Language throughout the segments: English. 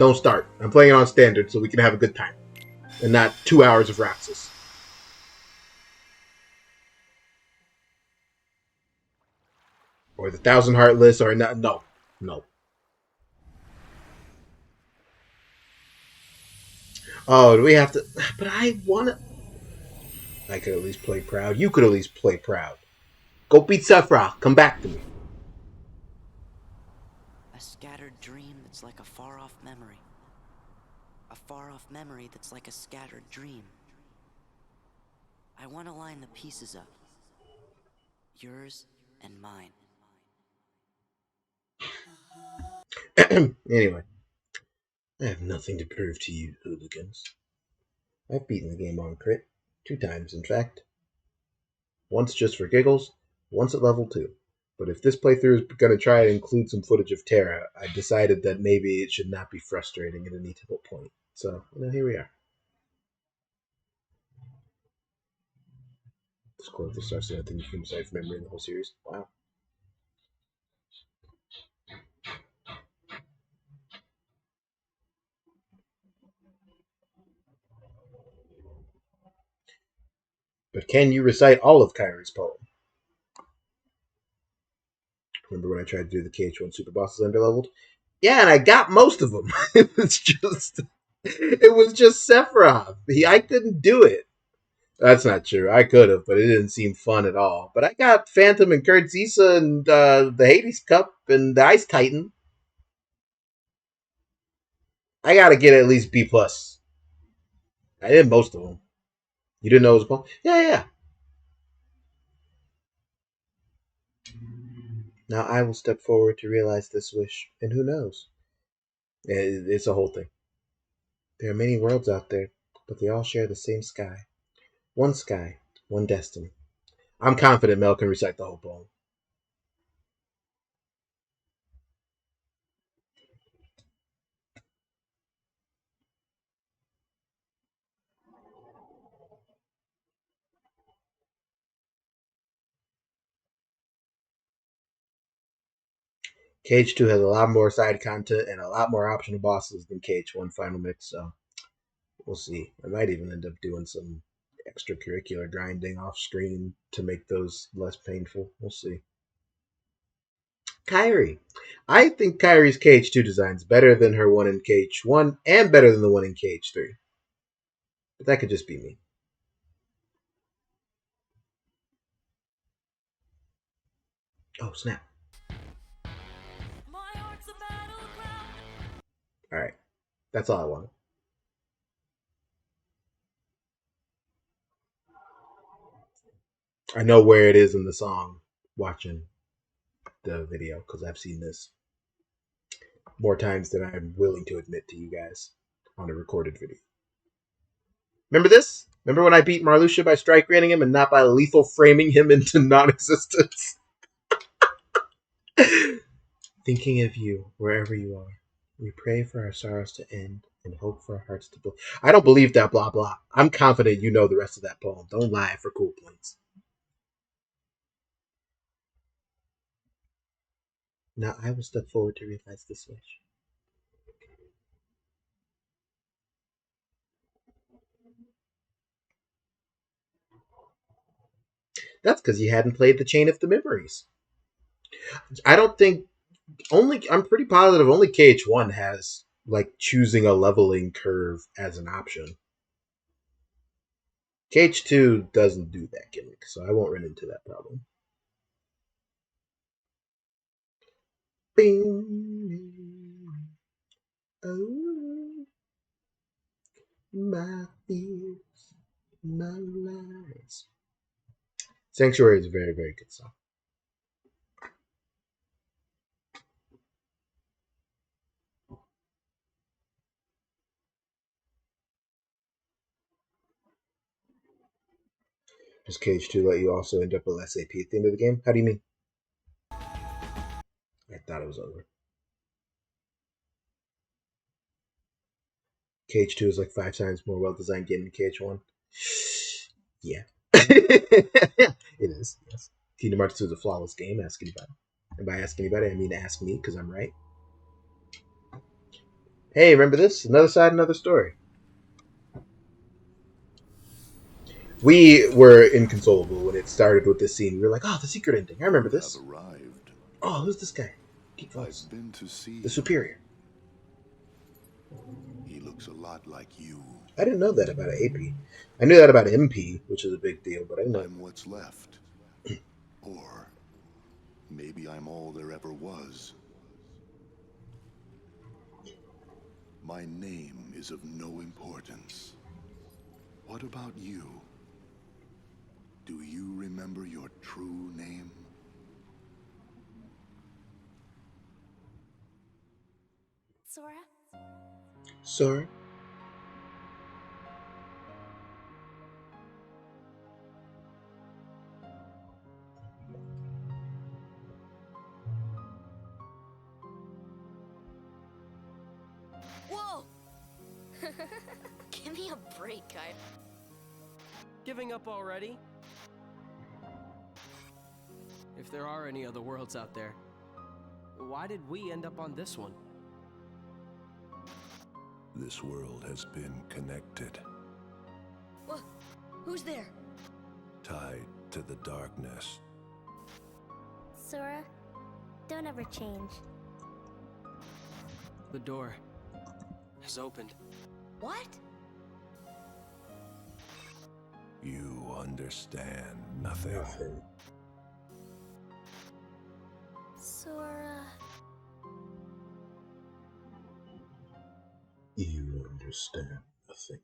Don't start. I'm playing it on standard so we can have a good time. And not 2 hours of Roxas. Or the 1,000 Heartless, or not. No. No. Oh, do we have to? But I want to. I could at least play proud. You could at least play proud. Go beat Sephiroth. Come back to me. A scattered dream that's like a far-off memory. A far-off memory that's like a scattered dream. I want to line the pieces up. Yours and mine. Anyway, I have nothing to prove to you, hooligans. I've beaten the game on crit. 2 times, in fact. Once just for giggles, once at level 2. But if this playthrough is going to try to include some footage of Terra, I decided that maybe it should not be frustrating at any typical point. So, here we are. Score of the starts I think you can decide from memory in the whole series. Wow. But can you recite all of Kyrie's poem? Remember when I tried to do the KH1 super bosses underleveled? Yeah, and I got most of them. it was just Sephiroth. I couldn't do it. That's not true. I could have, but it didn't seem fun at all. But I got Phantom and Kurt Zisa and the Hades Cup and the Ice Titan. I gotta get at least B+. I did most of them. You didn't know it was a poem? Yeah. Now I will step forward to realize this wish, and who knows? It's a whole thing. There are many worlds out there, but they all share the same sky. One sky, one destiny. I'm confident Mel can recite the whole poem. KH2 has a lot more side content and a lot more optional bosses than KH1 Final Mix, so we'll see. I might even end up doing some extracurricular grinding off screen to make those less painful. We'll see. Kyrie. I think Kyrie's KH2 design is better than her one in KH1 and better than the one in KH3. But that could just be me. Oh, snap. Alright. That's all I wanted. I know where it is in the song watching the video because I've seen this more times than I'm willing to admit to you guys on a recorded video. Remember this? Remember when I beat Marluxia by strike raining him and not by lethal framing him into non-existence? Thinking of you wherever you are, we pray for our sorrows to end and hope for our hearts to blow. I don't believe that blah blah. I'm confident you know the rest of that poem. Don't lie for cool points. Now I will step forward to realize this wish. That's because you hadn't played the Chain of the Memories. I don't think I'm pretty positive only KH1 has like choosing a leveling curve as an option. KH2 doesn't do that gimmick, so I won't run into that problem. Bing. Oh, my fears, my lies. Sanctuary is a very, very good song. Does KH2 let you also end up with SAP at the end of the game? How do you mean? I thought it was over. KH2 is like 5 times more well-designed game than KH1. Yeah. It is, yes. Kingdom Hearts 2 is a flawless game, ask anybody. And by ask anybody, I mean ask me, because I'm right. Hey, remember this? Another side, another story. We were inconsolable when it started with this scene. We were like, oh, the secret ending. I remember You have this. arrived. Oh, who's this guy? Keep I've Foss. been to see The him. superior. He looks a lot like you. I didn't know that about AP. I knew that about MP, which is a big deal, but I didn't know. I'm what's left. Or maybe I'm all there ever was. My name is of no importance. What about you? Do you remember your true name? Sora? Sora? Whoa! Give me a break, guy. Giving up already? If there are any other worlds out there, why did we end up on this one? This world has been connected, What? Who's there? tied to the darkness. Sora, don't ever change. The door has opened. What? You understand nothing. Nothing. Sora. You understand nothing.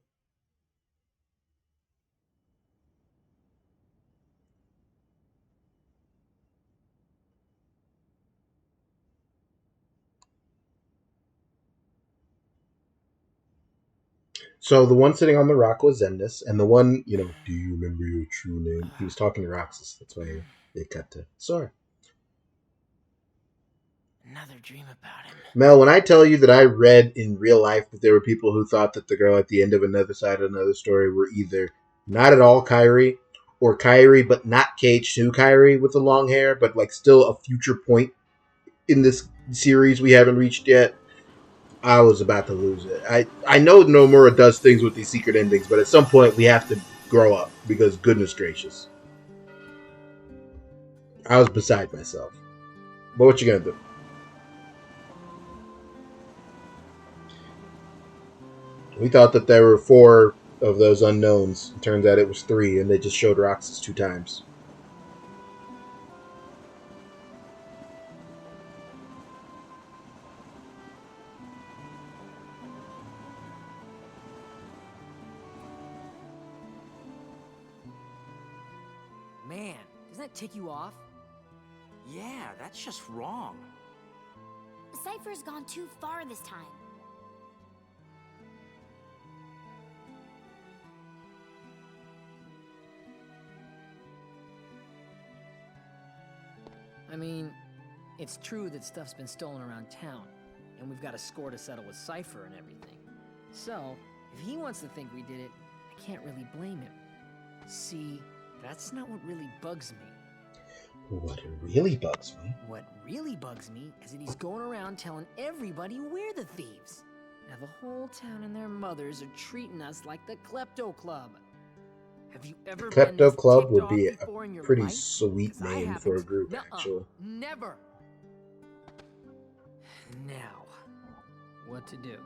So the one sitting on the rock was Xemnas, and the one, do you remember your true name? He was talking to Roxas. That's why they cut to Sora. Another dream about him. Mel, when I tell you that I read in real life that there were people who thought that the girl at the end of Another Side of Another Story were either not at all Kyrie or Kyrie, but not KH2 Kyrie with the long hair, but like still a future point in this series we haven't reached yet, I was about to lose it. I know Nomura does things with these secret endings, but at some point we have to grow up because goodness gracious. I was beside myself. But what you gonna do? We thought that there were 4 of those unknowns. It turns out it was 3, and they just showed Roxas 2 times. Man, doesn't that tick you off? Yeah, that's just wrong. Cypher's gone too far this time. I mean, it's true that stuff's been stolen around town, and we've got a score to settle with Cypher and everything. So, if he wants to think we did it, I can't really blame him. See, that's not what really bugs me. What really bugs me? What really bugs me is that he's going around telling everybody we're the thieves. Now the whole town and their mothers are treating us like the Klepto Club. Have you ever been Klepto this Club ticked would off be a before in your pretty life? sweet 'Cause I name for a haven't. group, Nuh-uh. actually. Never. Now, what to do?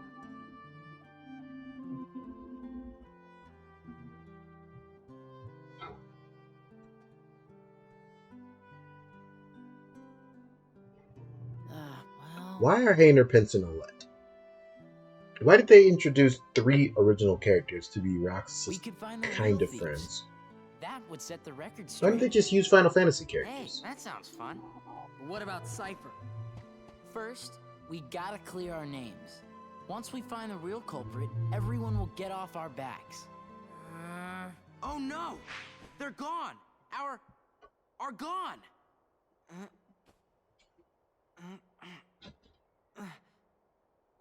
Well... Why are Hayner, Pence, and Olette? Why did they introduce 3 original characters to be We Roxas' could find the kind real of thieves. friends? That would set the record Why straight. don't they just use Final Fantasy Hey, characters? that sounds fun. But what about Cypher? First, we gotta clear our names. Once we find the real culprit, everyone will get off our backs. Oh no! They're gone! Are gone!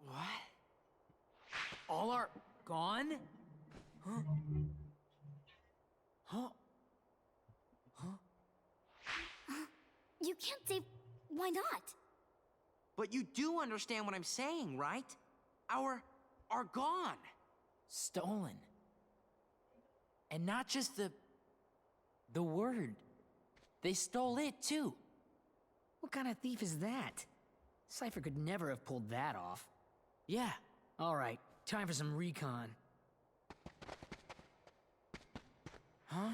What? All are gone? Huh? Huh? You can't say why not? But you do understand what I'm saying, right? are gone. Stolen. And not just the word. They stole it, too. What kind of thief is that? Cypher could never have pulled that off. Yeah. All right, time for some recon. Huh?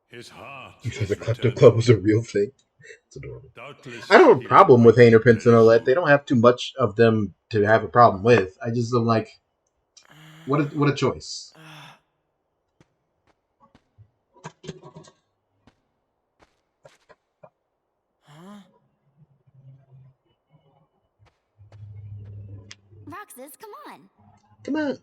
His heart You said is the Klepto returning. Club was a real thing. It's adorable. Doubtless I don't have a he problem will with write Hainer, it Prince, and very Olette. soon. They don't have too much of them to have a problem with. I just am like, what a choice. Huh? Roxas, come on. Come on.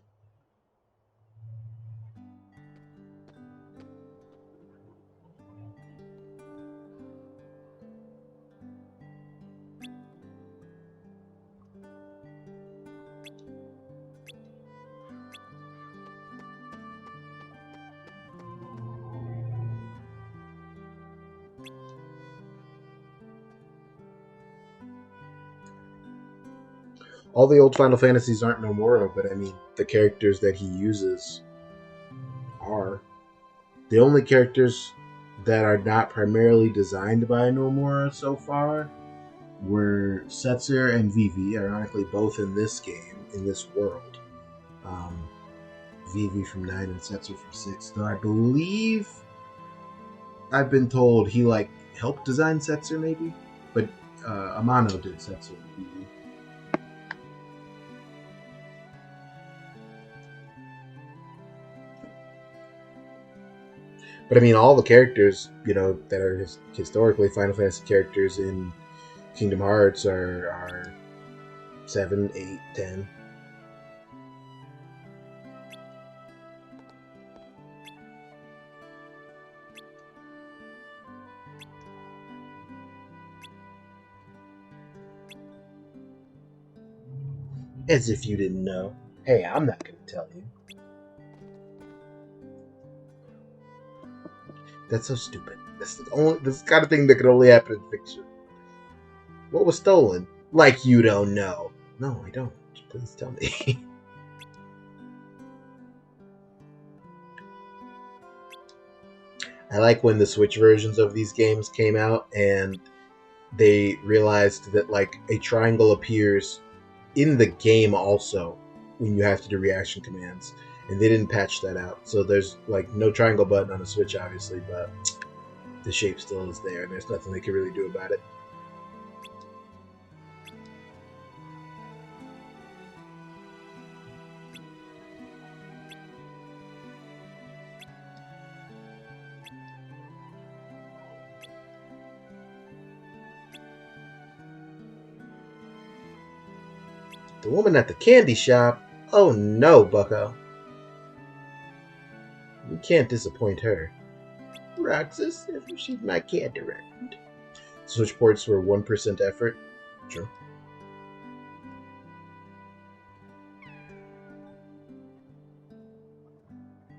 All the old Final Fantasies aren't Nomura, but I mean, the characters that he uses are. The only characters that are not primarily designed by Nomura so far were Setzer and Vivi, ironically both in this game, in this world. Vivi from 9 and Setzer from 6. Though I believe I've been told he helped design Setzer maybe, but Amano did Setzer and Vivi. But I mean, all the characters, that are historically Final Fantasy characters in Kingdom Hearts are 7, 8, 10. As if you didn't know. Hey, I'm not going to tell you. That's so stupid. That's the kind of thing that could only happen in fiction. What was stolen? Like you don't know. No, I don't. Please tell me. I like when the Switch versions of these games came out and they realized that a triangle appears in the game also when you have to do reaction commands, and they didn't patch that out. So there's no triangle button on the Switch, obviously, but the shape still is there, and there's nothing they can really do about it. The woman at the candy shop? Oh no, bucko. We can't disappoint her. Roxas, she's my candy around. Switch ports were 1% effort. Sure.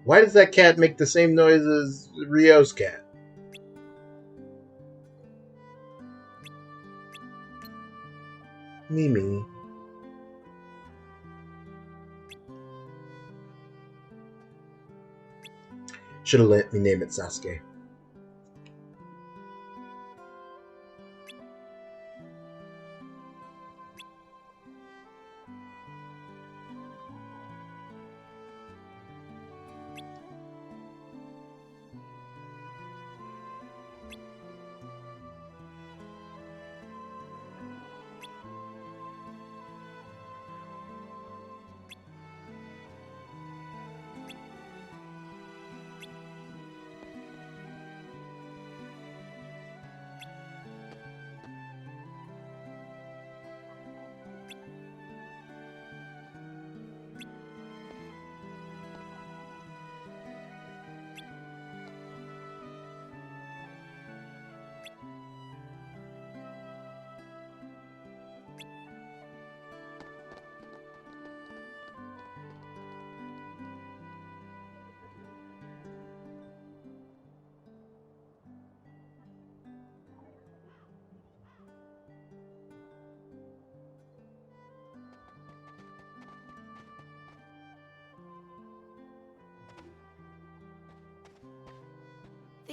Why does that cat make the same noise as Rio's cat? Mimi. Should have let me name it Sasuke.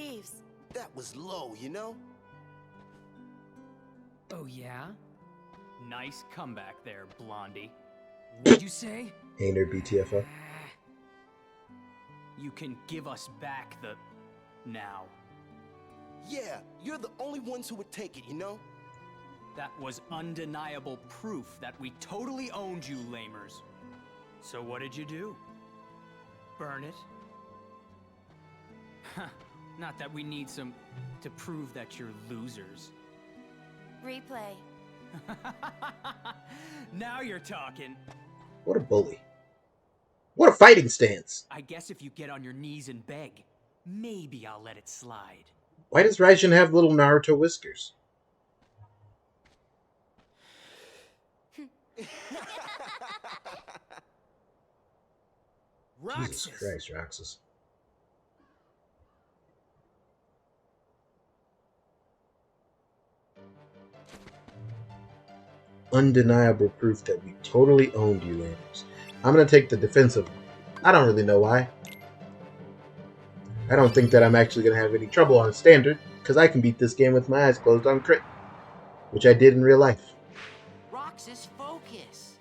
thieves. That was low, you know? Oh, yeah? Nice comeback there, Blondie. What'd you say? Hainer BTFO. You can give us back the... now. Yeah, you're the only ones who would take it, you know? That was undeniable proof that we totally owned you, lamers. So what did you do? Burn it? Huh, not that we need some... to prove that you're losers. Replay. Now you're talking. What a bully. What a fighting stance. I guess if you get on your knees and beg, maybe I'll let it slide. Why does Raijin have little Naruto whiskers? Jesus Christ, Roxas. Undeniable proof that we totally owned you, Lamers. I'm going to take the defensive one. I don't really know why. I don't think that I'm actually going to have any trouble on standard, because I can beat this game with my eyes closed on crit, which I did in real life. Roxas, focus.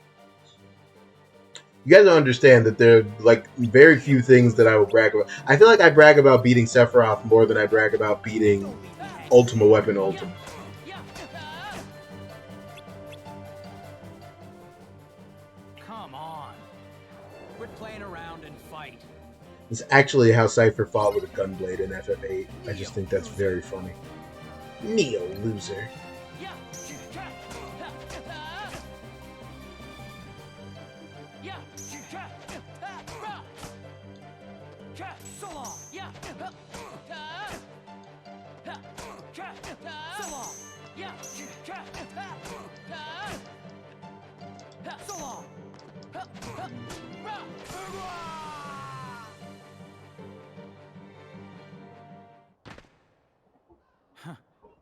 You guys don't understand that there are like very few things that I will brag about. I feel like I brag about beating Sephiroth more than I brag about beating Ultima Weapon Ultima. Come on. Quit playing around and fight. It's actually how Cypher fought with a gunblade in FF8. I just think that's very funny. Neo loser.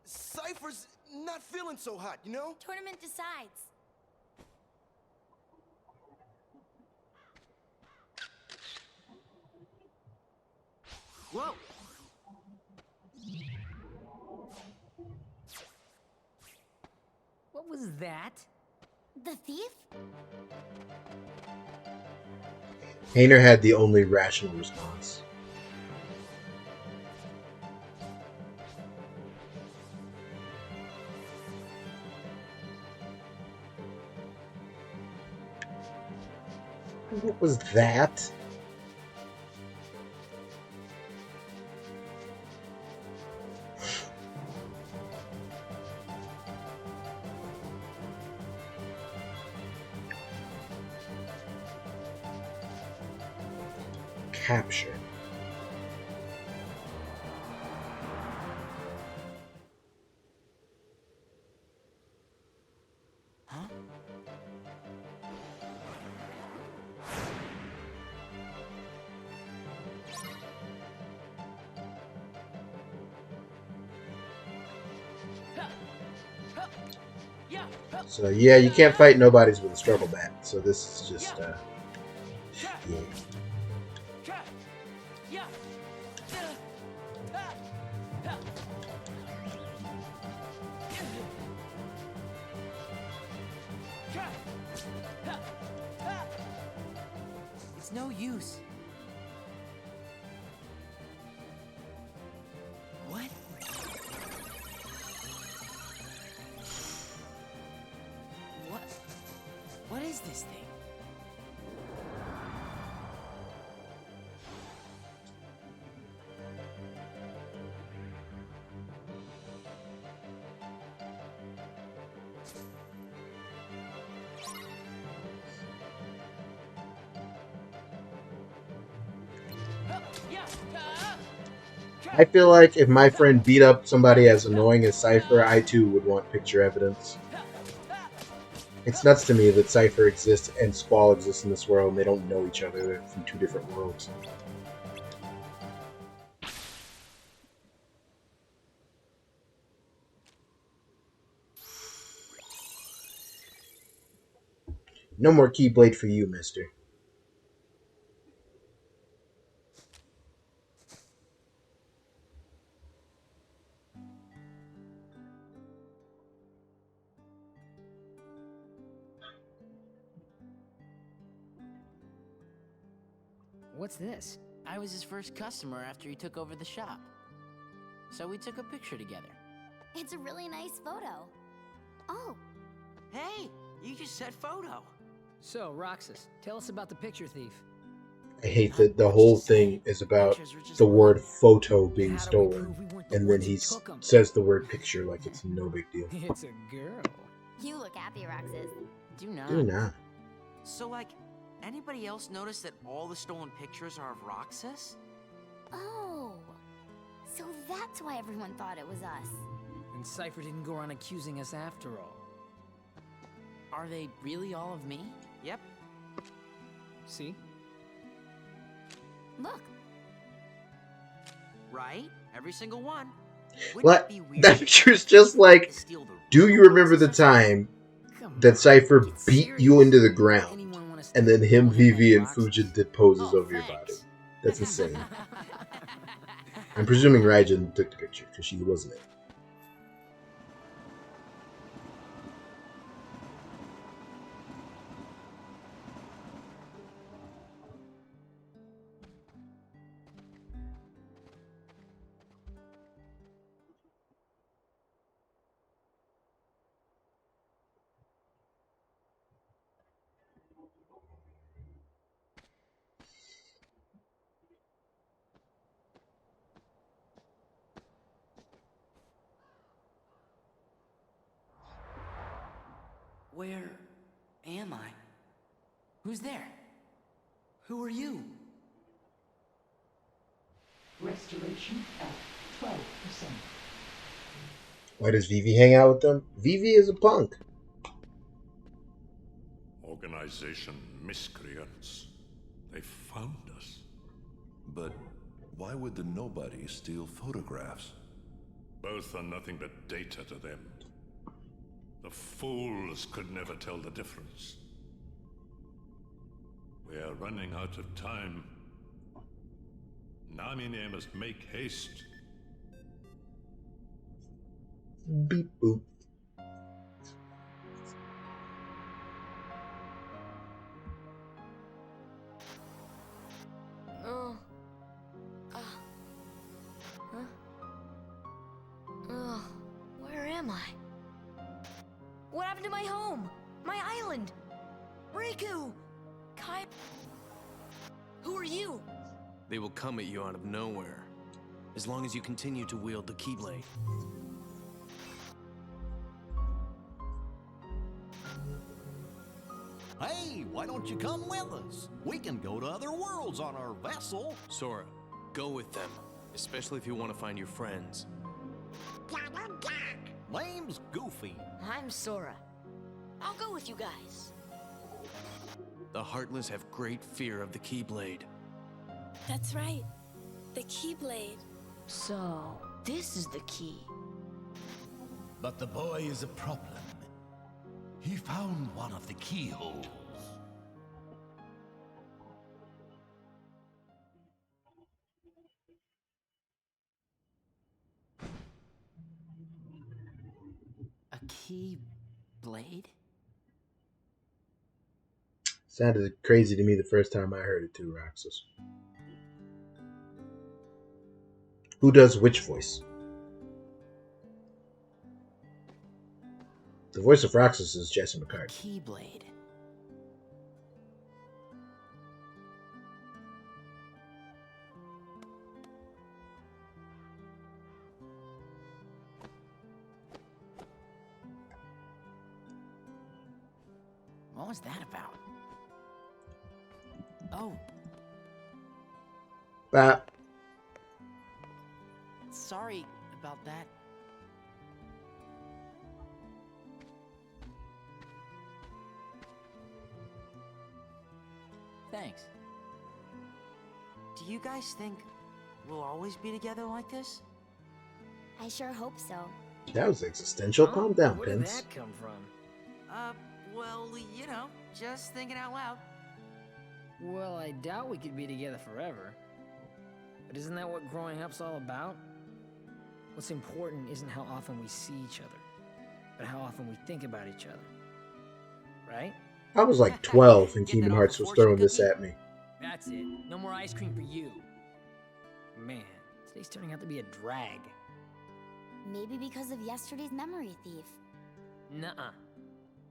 Cypher's not feeling so hot, you know? Tournament decides. Whoa! What was that? The thief? Hainer had the only rational response. What was that? Capture. Huh? So yeah, you can't fight nobodies with a struggle bat. So this is just yeah. It's no use. What? What is this thing? I feel like if my friend beat up somebody as annoying as Cypher, I too would want picture evidence. It's nuts to me that Cypher exists and Squall exists in this world and they don't know each other. They're from two different worlds. No more Keyblade for you, mister. What's this? I was his first customer after he took over the shop. So we took a picture together. It's a really nice photo. Oh, Hey, you just said photo. So, Roxas, tell us about the picture thief. I hate that the whole thing is about the word photo being How do we stolen, prove we weren't the and then ones he who took 'em? says the word picture like it's no big deal. It's a girl. you look happy, Roxas. Do not. Do not. So, like, anybody else notice that all the stolen pictures are of Roxas? Oh, so that's why everyone thought it was us. And Cypher didn't go around accusing us after all. Are they really all of me? Yep. See? Look, Right? Every single one. Wouldn't What? it be weird That picture's just like, to steal the do real you remember the Roxas? time Come that on, Cypher get beat serious. you into the Anyone ground, wanna and stand then him, tall head like Vivi, and Roxas? Fujin did poses Oh, over your body? thanks. That's insane. I'm presuming Raijin took the picture, because she wasn't it. Where am I? Who's there? Who are you? Restoration at 12%. Why does Vivi hang out with them? Vivi is a punk. Organization miscreants. They found us. But why would the nobodies steal photographs? Both are nothing but data to them. The fools could never tell the difference. We are running out of time. Namine must make haste. Beep boop. oh, huh? Oh, where am I? What happened to my home? My island? Riku! Kai... Who are you? They will come at you out of nowhere, as long as you continue to wield the Keyblade. Hey, why don't you come with us? We can go to other worlds on our vessel. Sora, go with them, especially if you want to find your friends. Name's Goofy. I'm Sora. I'll go with you guys. The Heartless have great fear of the Keyblade. That's right. The Keyblade. So, this is the key. But the boy is a problem. He found one of the keyholes. A Keyblade? Sounded crazy to me the first time I heard it too, Roxas. Who does which voice? The voice of Roxas is Jesse McCartney. Keyblade. What was that about? Oh, Bop. sorry about that. Thanks. Do you guys think we'll always be together like this? I sure hope so. That was existential. Huh? Calm down, Where did Pence. that come from? Well, you know, just thinking out loud. Well, I doubt we could be together forever. But isn't that what growing up's all about? What's important isn't how often we see each other, but how often we think about each other. Right? I was like 12 and Get that Kingdom off Hearts a was fortune throwing this cookie? at me. That's it. No more ice cream for you. Man, today's turning out to be a drag. Maybe because of yesterday's memory thief. Nuh-uh.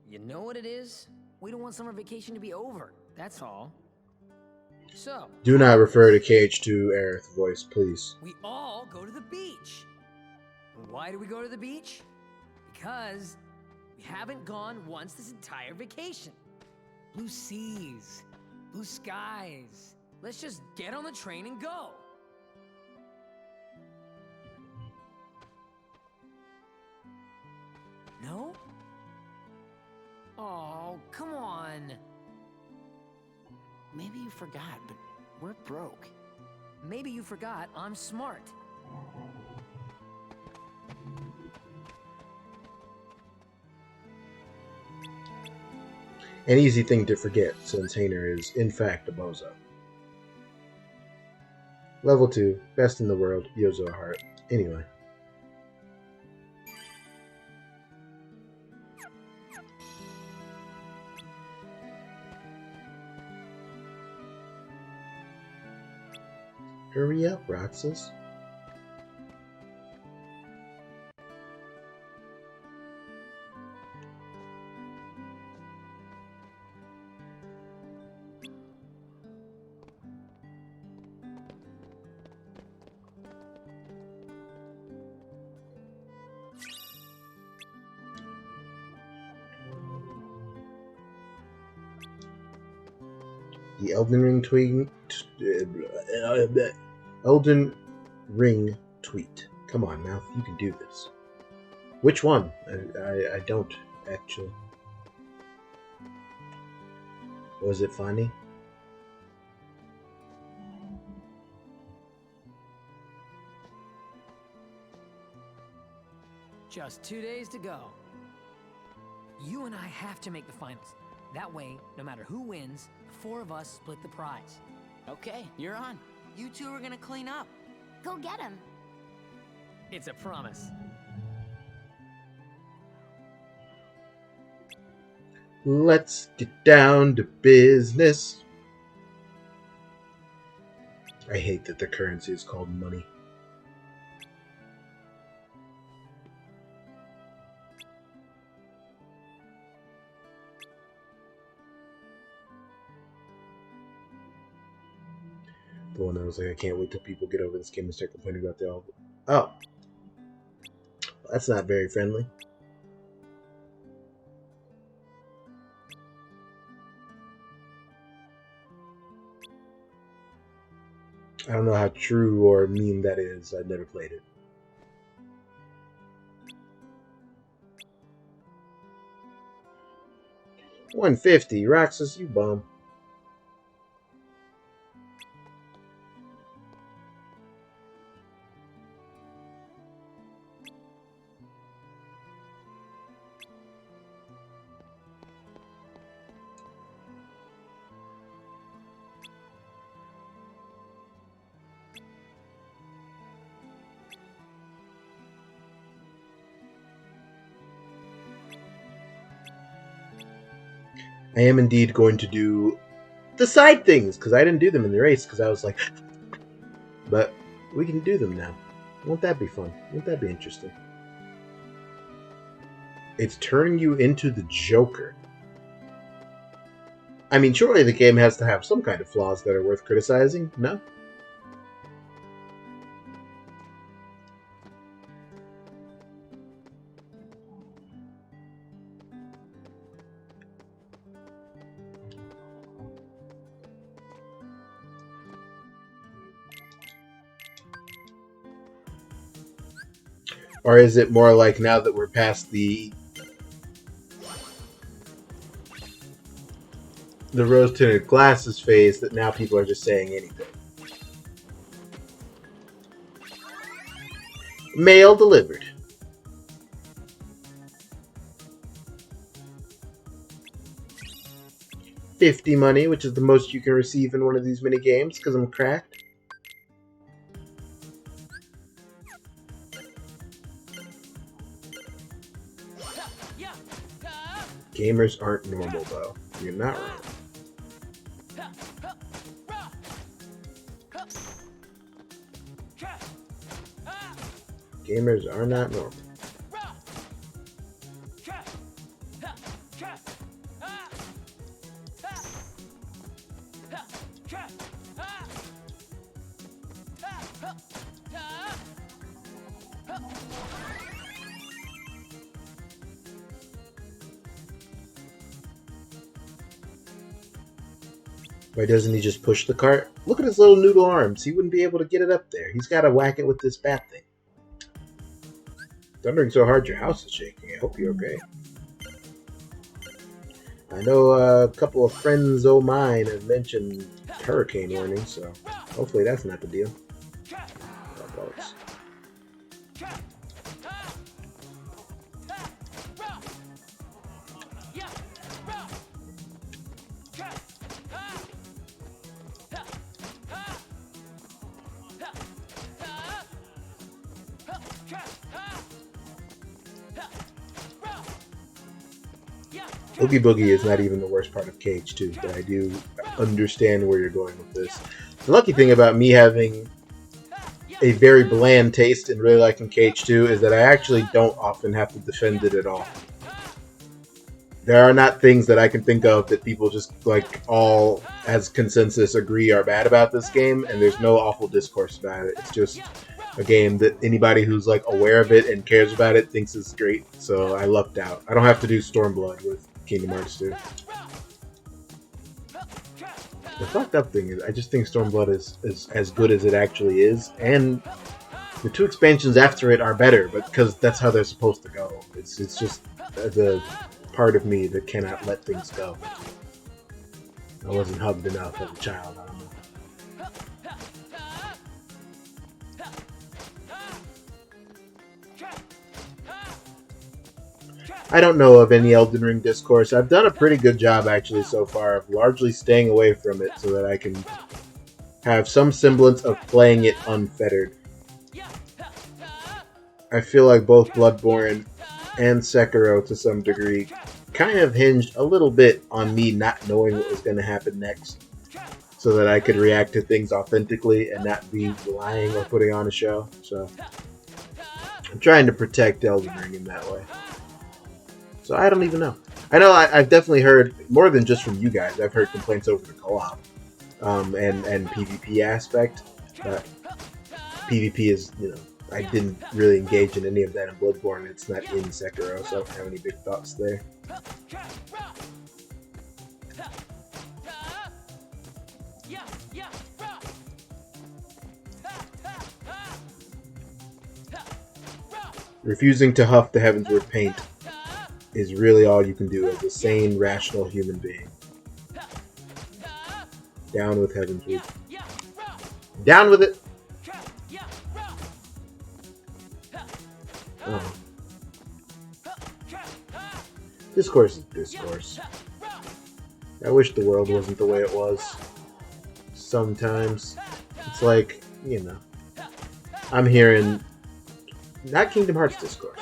You know what it is? We don't want summer vacation to be over. That's all. So, Do not refer to KH2 Aerith voice, please. we all go to the beach. And why do we go to the beach? Because we haven't gone once this entire vacation. Blue seas, blue skies. Let's just get on the train and go. No? Oh, come on. Maybe you forgot, but we're broke. Maybe you forgot I'm smart. An easy thing to forget, since Hayner is, in fact, a bozo. Level 2, best in the world, Yozora heart. Anyway. Hurry up, Roxas. The Elden Ring Elden Ring tweet. Come on, Mouth, you can do this. Which one? I don't, actually. Was it funny? Just 2 days to go. You and I have to make the finals. That way, no matter who wins, the 4 of us split the prize. Okay, you're on. You two are gonna clean up. Go get him. It's a promise. Let's get down to business. I hate that the currency is called money. The one that was like, I can't wait till people get over this game and start complaining about the all. Oh. That's not very friendly. I don't know how true or mean that is. I've never played it. $150, Roxas, you bum. I am indeed going to do the side things, because I didn't do them in the race, because I was like, but we can do them now. Won't that be fun? Won't that be interesting? It's turning you into the Joker. I mean, surely the game has to have some kind of flaws that are worth criticizing, no? Or is it more like now that we're past the rose-tinted glasses phase that now people are just saying anything? Mail delivered. $50 money, which is the most you can receive in one of these mini games because I'm cracked. Gamers aren't normal, though. You're not wrong. Gamers are not normal. Why doesn't he just push the cart? Look at his little noodle arms. He wouldn't be able to get it up there. He's got to whack it with this bat thing. Thundering so hard your house is shaking. I hope you're okay. I know a couple of friends of mine have mentioned hurricane warnings, so hopefully that's not the deal. Oh, bullets. Oogie Boogie is not even the worst part of Cage 2, but I do understand where you're going with this. The lucky thing about me having a very bland taste and really liking Cage 2 is that I actually don't often have to defend it at all. There are not things that I can think of that people just like all as consensus agree are bad about this game, and there's no awful discourse about it. It's just a game that anybody who's like aware of it and cares about it thinks is great, so I lucked out. I don't have to do Stormblood with Kingdom Hearts 2. The fucked up thing is I just think Stormblood is as good as it actually is, and the 2 expansions after it are better, but because that's how they're supposed to go. It's just the part of me that cannot let things go. I wasn't hugged enough as a child, I don't know. I don't know of any Elden Ring discourse. I've done a pretty good job actually so far of largely staying away from it so that I can have some semblance of playing it unfettered. I feel like both Bloodborne and Sekiro to some degree kind of hinged a little bit on me not knowing what was going to happen next so that I could react to things authentically and not be lying or putting on a show. So I'm trying to protect Elden Ring in that way. So I don't even know. I know I've definitely heard, more than just from you guys, I've heard complaints over the co-op and PvP aspect. PvP is, I didn't really engage in any of that in Bloodborne. It's not in Sekiro, so I don't have any big thoughts there. Refusing to huff the Heavensward paint is really all you can do as a sane, rational human being. Down with Heavensward. Down with it! Oh. Discourse is discourse. I wish the world wasn't the way it was. Sometimes. It's like, I'm hearing not Kingdom Hearts discourse.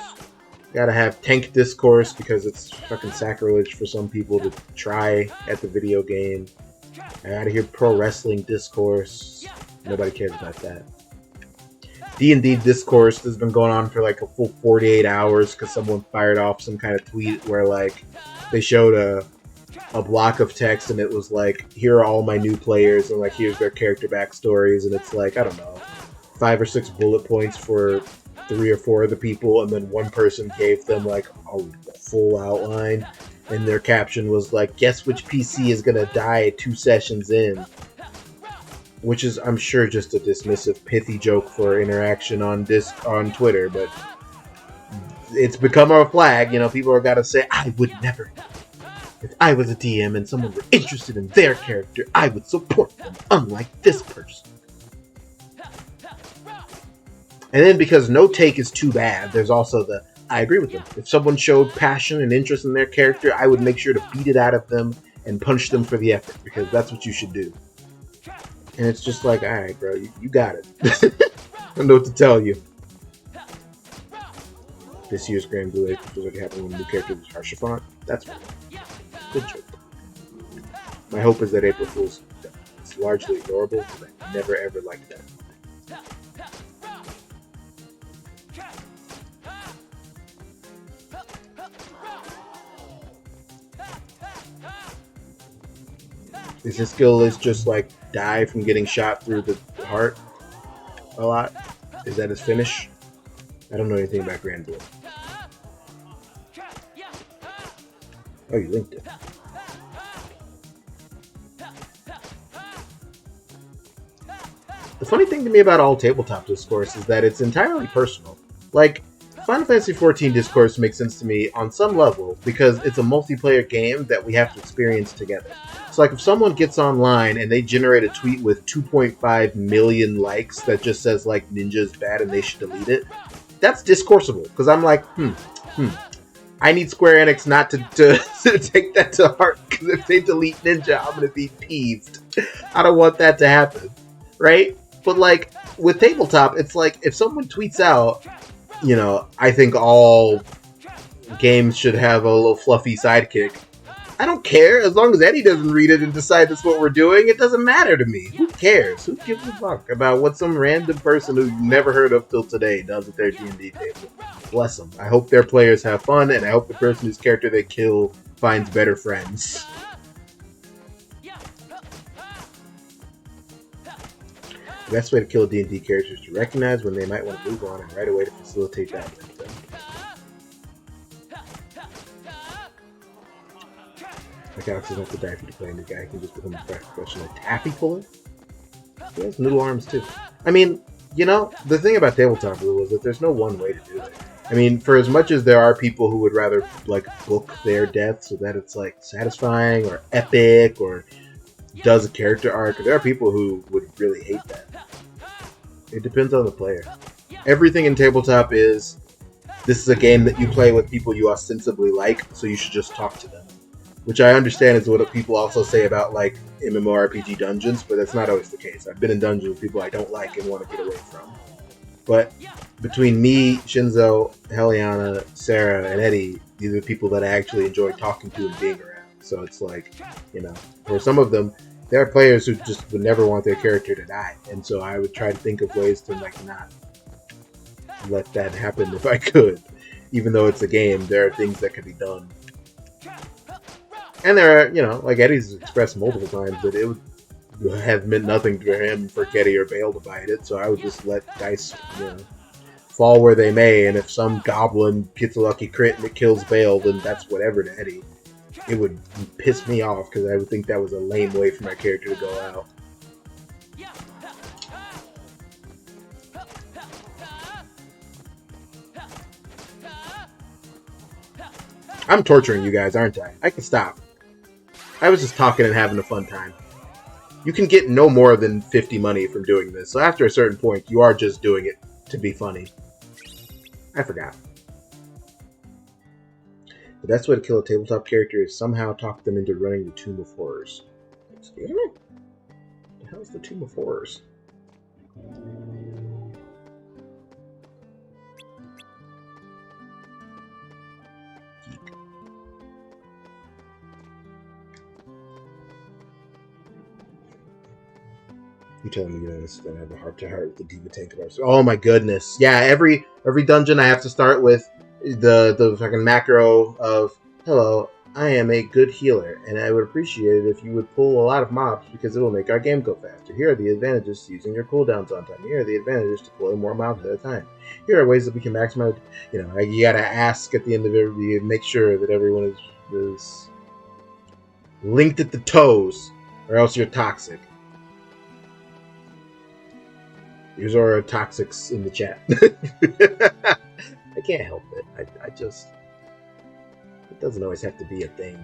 Gotta have tank discourse because it's fucking sacrilege for some people to try at the video game. I gotta hear pro wrestling discourse. Nobody cares about that. D&D discourse has been going on for like a full 48 hours because someone fired off some kind of tweet where like they showed a block of text and it was like, here are all my new players and like here's their character backstories, and it's like, I don't know, 5 or 6 bullet points for 3 or 4 of the people, and then one person gave them like a full outline, and their caption was like, guess which PC is gonna die 2 sessions in, which is, I'm sure, just a dismissive pithy joke for interaction on Twitter, but it's become a flag. People are gotta say, I would never. If I was a DM and someone were interested in their character, I would support them, unlike this person. And then because no take is too bad, there's also I agree with them. If someone showed passion and interest in their character, I would make sure to beat it out of them and punch them for the effort, because that's what you should do. And it's just like, alright, bro, you got it. I don't know what to tell you. This year's Grand Blue Age feels like it happened when a new character was Harshafont. That's fine. Good joke. My hope is that April Fool's is largely ignorable, because I never ever liked that. Is his skill list just like die from getting shot through the heart a lot? Is that his finish? I don't know anything about Grand Blue. Oh, you linked it. The funny thing to me about all tabletop discourse is that it's entirely personal. Like, Final Fantasy XIV discourse makes sense to me on some level because it's a multiplayer game that we have to experience together. So, like, if someone gets online and they generate a tweet with 2.5 million likes that just says, like, Ninja is bad and they should delete it, that's discoursable. Because I'm like, I need Square Enix not to to take that to heart, because if they delete Ninja, I'm going to be peeved. I don't want that to happen, right? But, like, with tabletop, it's like, if someone tweets out, you know, I think all games should have a little fluffy sidekick, I don't care. As long as Eddie doesn't read it and decide that's what we're doing, it doesn't matter to me. Who cares? Who gives a fuck about what some random person who you've never heard of till today does at their D&D table? Bless them. I hope their players have fun, and I hope the person whose character they kill finds better friends. The best way to kill a D&D character is to recognize when they might want to move on and right away to facilitate that with them. Like Alex doesn't have to die for declaring the guy can just become a professional taffy puller. He has noodle arms too. I mean, you know, the thing about tabletop rule is that there's no one way to do it. I mean, for as much as there are people who would rather like book their death so that it's like satisfying or epic or does a character arc, there are people who would really hate that. It depends on the player. Everything in tabletop is, this is a game that you play with people you ostensibly like, so you should just talk to them. Which I understand is what people also say about like MMORPG dungeons, but that's not always the case. I've been in dungeons with people I don't like and want to get away from. But between me, Shinzo, Heliana, Sarah, and Eddie, these are people that I actually enjoy talking to and being around. So it's like, you know, for some of them, there are players who just would never want their character to die. And so I would try to think of ways to like not let that happen if I could. Even though it's a game, there are things that can be done. And there are, you know, like Eddie's expressed multiple times that it would have meant nothing to him for Getty or Bale to fight it, so I would just let dice, you know, fall where they may, and if some goblin gets a lucky crit and it kills Bale, then that's whatever to Eddie. It would piss me off, because I would think that was a lame way for my character to go out. I'm torturing you guys, aren't I? I can stop. I was just talking and having a fun time. You can get no more than 50 money from doing this, so after a certain point, you are just doing it to be funny. I forgot. The best way to kill a tabletop character is somehow talk them into running the Tomb of Horrors. Excuse me? What the hell is the Tomb of Horrors? You telling me this is gonna have a heart-to-heart with the Diva Tank Bars? Oh my goodness! Yeah, every dungeon I have to start with the fucking macro of, hello, I am a good healer, and I would appreciate it if you would pull a lot of mobs because it will make our game go faster. Here are the advantages to using your cooldowns on time. Here are the advantages to pulling more mobs at a time. Here are ways that we can maximize. You know, you gotta ask at the end of every, make sure that everyone is linked at the toes, or else you're toxic. Yozora toxics in the chat. I can't help it. I just... It doesn't always have to be a thing.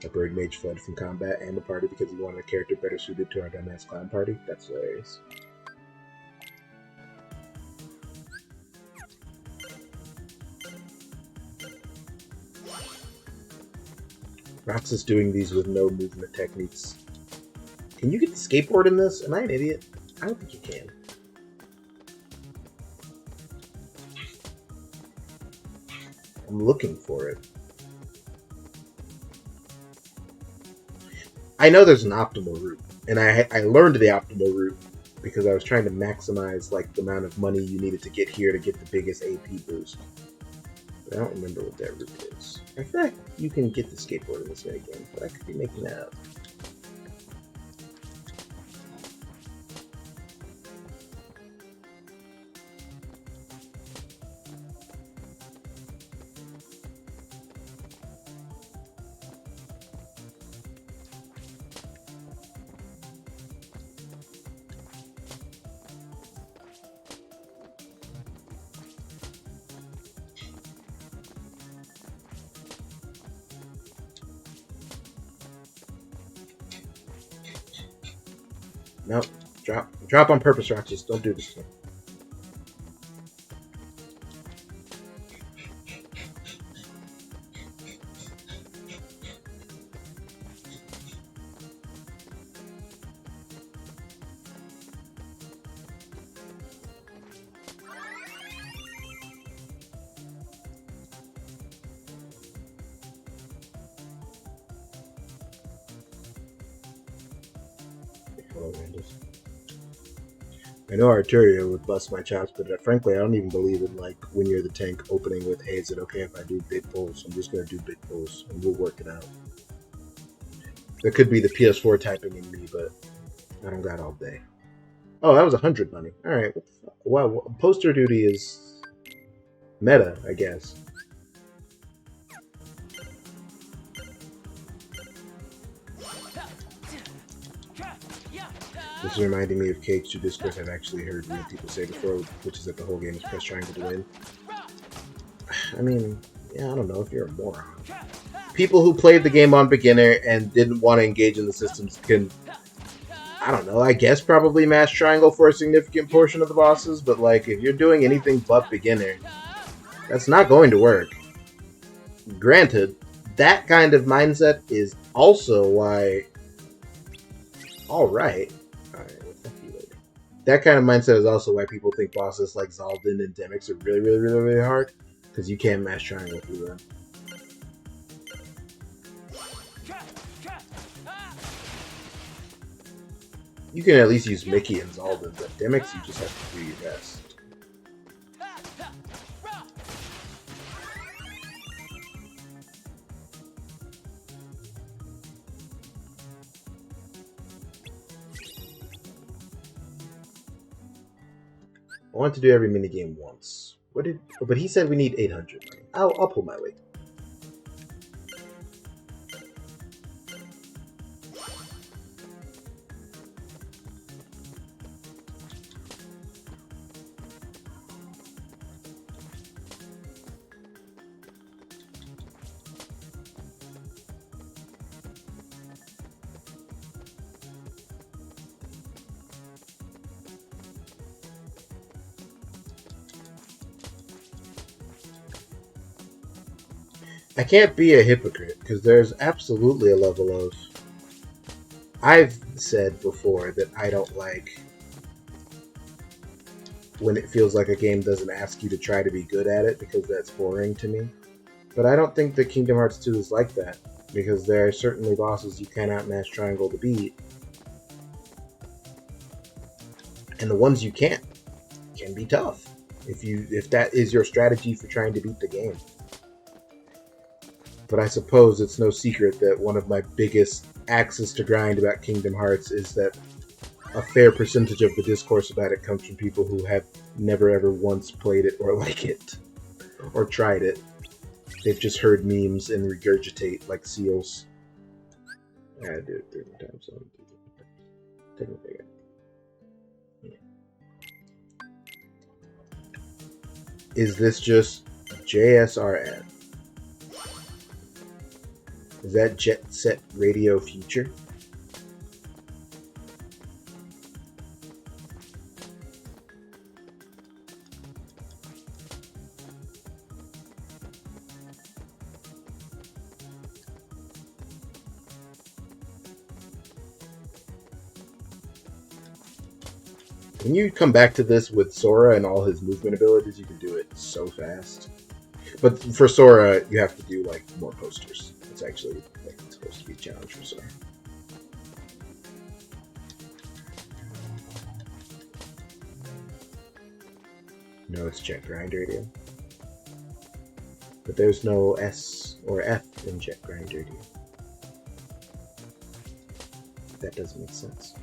A bird mage fled from combat and the party because he wanted a character better suited to our dumbass clown party. That's hilarious. Roxas doing these with no movement techniques. Can you get the skateboard in this? Am I an idiot? I don't think you can. I'm looking for it. I know there's an optimal route, and I learned the optimal route because I was trying to maximize like the amount of money you needed to get here to get the biggest AP boost. But I don't remember what that route is. I feel like you can get the skateboard in this minigame, but I could be making that up. Nope. Drop on purpose, Roxas. Don't do this to me. Hello, Randall. I know Arturia would bust my chops, but frankly, I don't even believe in like when you're the tank opening with, "Hey, is it okay if I do big pulls?" I'm just gonna do big pulls, and we'll work it out. There could be the PS4 typing in me, but I don't got all day. Oh, that was 100 money. All right. Wow, poster duty is meta, I guess. This is reminding me of Cage to Discourse I've actually heard real people say before, which is that the whole game is press triangle to win. I mean, yeah, I don't know if you're a moron. People who played the game on beginner and didn't want to engage in the systems can, I don't know, I guess probably mash triangle for a significant portion of the bosses, but like, if you're doing anything but beginner, that's not going to work. Granted, that kind of mindset is also why... Alright. Alright, well, fuck you later. That kind of mindset is also why people think bosses like Zaldin and Demix are really, really, really, really hard, because you can't mash triangle through them. You can at least use Mickey and Zaldin, but Demix you just have to do your best. I want to do every minigame once. What did? Oh, but he said we need 800 money. I'll pull my weight. I can't be a hypocrite because there's absolutely a level of... I've said before that I don't like when it feels like a game doesn't ask you to try to be good at it because that's boring to me. But I don't think that Kingdom Hearts 2 is like that because there are certainly bosses you cannot mash triangle to beat. And the ones you can't can be tough if that is your strategy for trying to beat the game. But I suppose it's no secret that one of my biggest axes to grind about Kingdom Hearts is that a fair percentage of the discourse about it comes from people who have never ever once played it or like it or tried it. They've just heard memes and regurgitate like seals. I gotta do it 3 more times. So take a big. Is this just JSRF? Is that Jet Set Radio Future? When you come back to this with Sora and all his movement abilities, you can do it so fast. But for Sora, you have to do like more posters. It's actually like supposed to be a challenge for Sora. No, it's Jet Grind Radio. But there's no S or F in Jet Grind Radio. That doesn't make sense.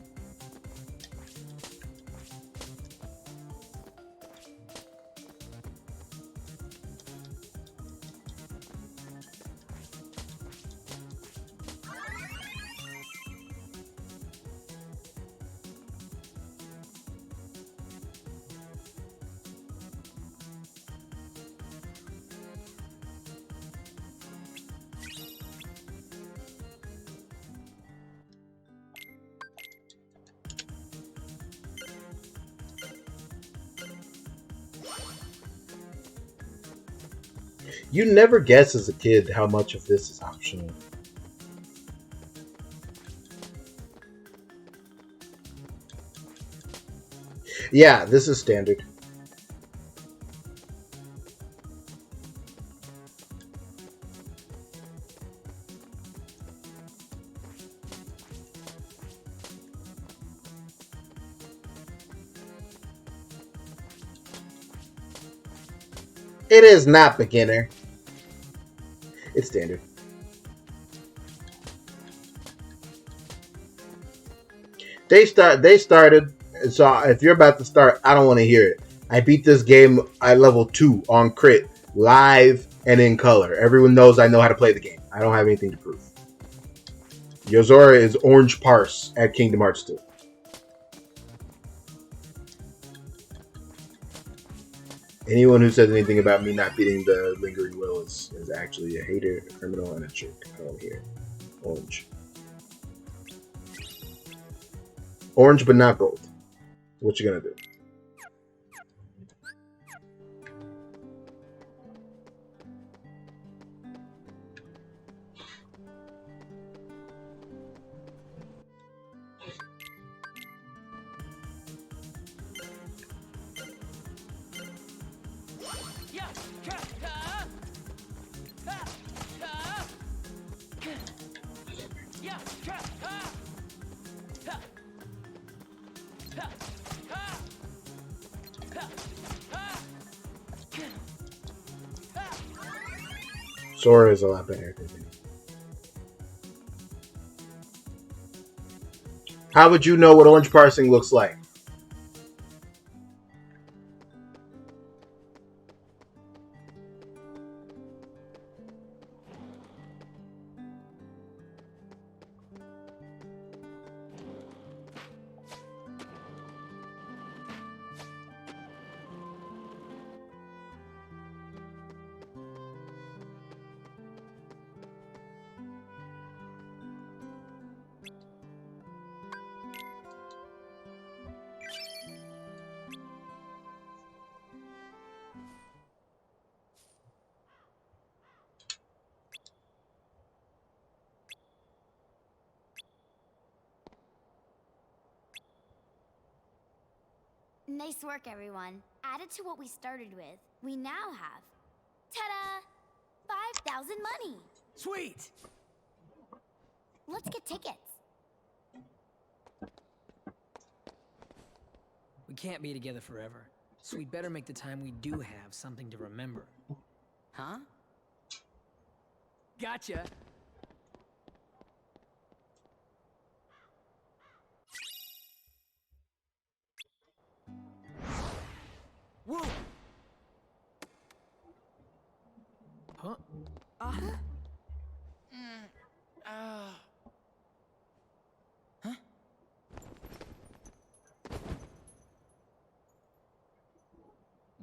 You never guess as a kid how much of this is optional. Yeah, this is standard. It is not beginner. It's standard. They started. So if you're about to start, I don't want to hear it. I beat this game at level 2 on crit, live and in color. Everyone knows I know how to play the game. I don't have anything to prove. Yozora is orange parse at Kingdom Hearts 2. Anyone who says anything about me not beating the Lingering Will is actually a hater, a criminal, and a jerk. I don't want to hear it. Orange. Orange, but not gold. What you gonna do? Sora is a lot better than me. How would you know what orange parsing looks like? Nice work, everyone. Added to what we started with, we now have, ta-da, 5,000 money. Sweet! Let's get tickets. We can't be together forever, so we'd better make the time we do have something to remember. Huh? Gotcha! Whoa! Huh? Huh?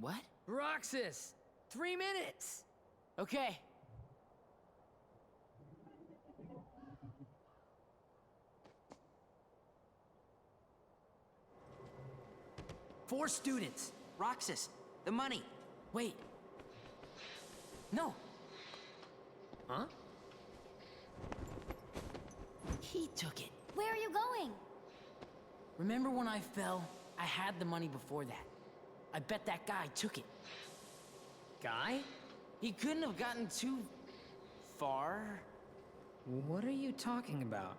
What? Roxas! 3 minutes! Okay. Four students. Roxas, the money. Wait. No. Huh? He took it. Where are you going? Remember when I fell? I had the money before that. I bet that guy took it. Guy? He couldn't have gotten too far. What are you talking about?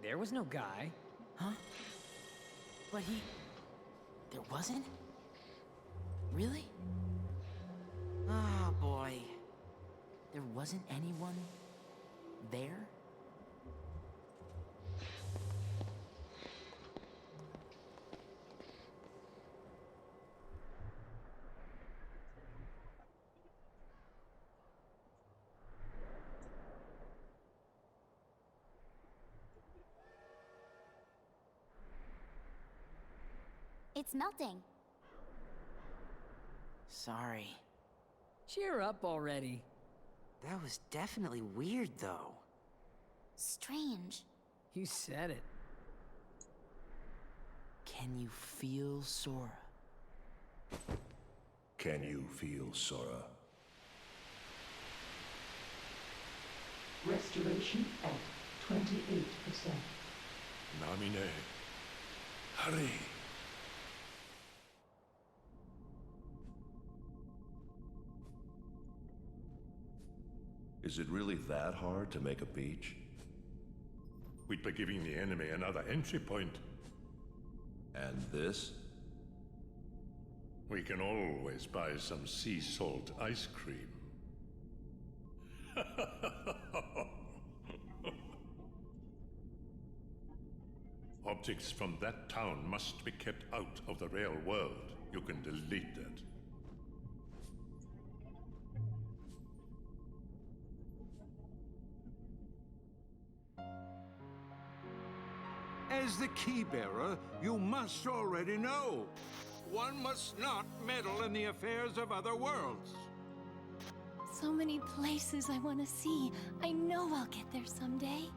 There was no guy. Huh? But he... There wasn't? Really? Ah, boy. There wasn't anyone there? It's melting. Sorry. Cheer up already. That was definitely weird, though. Strange. You said it. Can you feel Sora? Can you feel Sora? Restoration at 28%. Namine, hurry. Is it really that hard to make a beach? We'd be giving the enemy another entry point. And this? We can always buy some sea salt ice cream. Objects from that town must be kept out of the real world. You can delete that. As the key-bearer, you must already know. One must not meddle in the affairs of other worlds. So many places I want to see. I know I'll get there someday.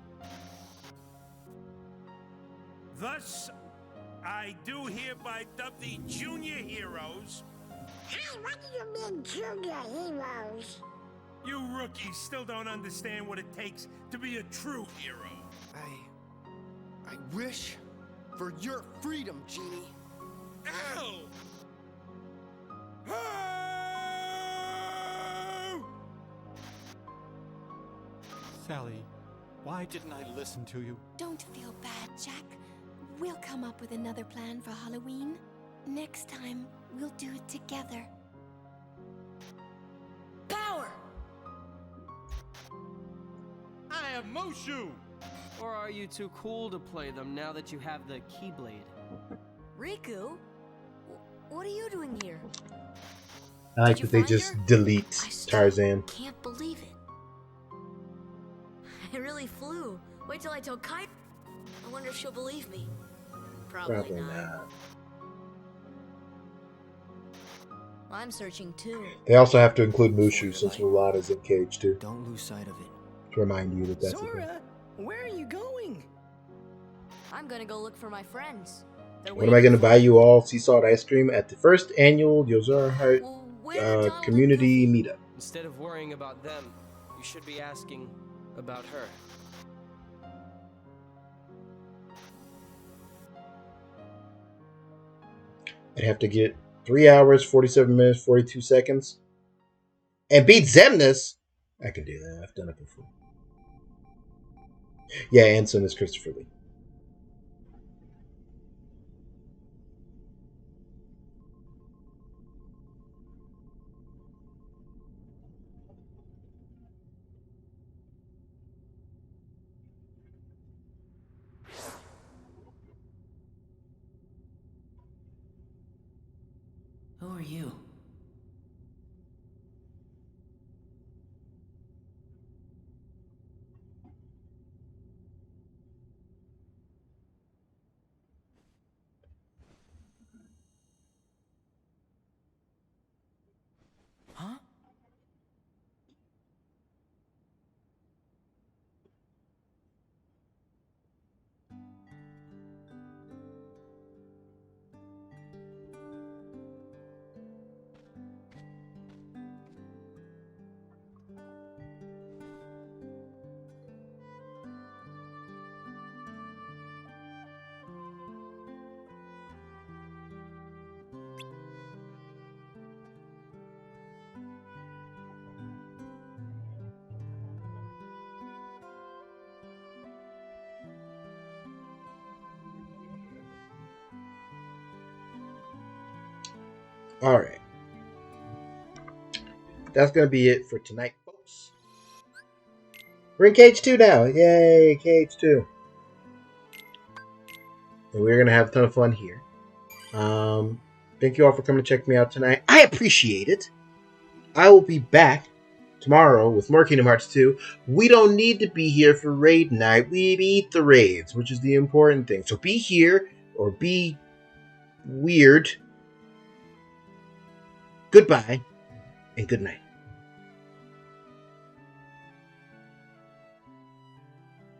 Thus, I do hereby dub the junior heroes. Hey, what do you mean, junior heroes? You rookies still don't understand what it takes to be a true hero. I wish for your freedom, Genie. Ow! Sally, why didn't I listen to you? Don't feel bad, Jack. We'll come up with another plan for Halloween. Next time, we'll do it together. Power! I have Mushu! Or are you too cool to play them now that you have the Keyblade? Riku? What are you doing here? I like that they just delete Tarzan. Can't believe it. It really flew. Wait till I tell Kai. I wonder if she'll believe me. Probably not. I'm searching too. They also have to include Mushu since Mulana's in Cage too. Don't lose sight of it. To remind you that that's Zora, where are you going? I'm gonna go look for my friends. What am I going to buy you all sea salt ice cream at the first annual Yozora Heart community meetup? Instead of worrying about them, you should be asking about her. I'd have to get 3 hours, 47 minutes, 42 seconds. And beat Xemnas? I can do that. I've done it before. Yeah, Anson is Christopher Lee. Who are you? Huh? Alright. That's going to be it for tonight, folks. We're in Cage 2 now. Yay, Cage 2. And we're going to have a ton of fun here. Thank you all for coming to check me out tonight. I appreciate it. I will be back tomorrow with more Kingdom Hearts 2. We don't need to be here for raid night. We beat the raids, which is the important thing. So be here or be weird. Goodbye and good night.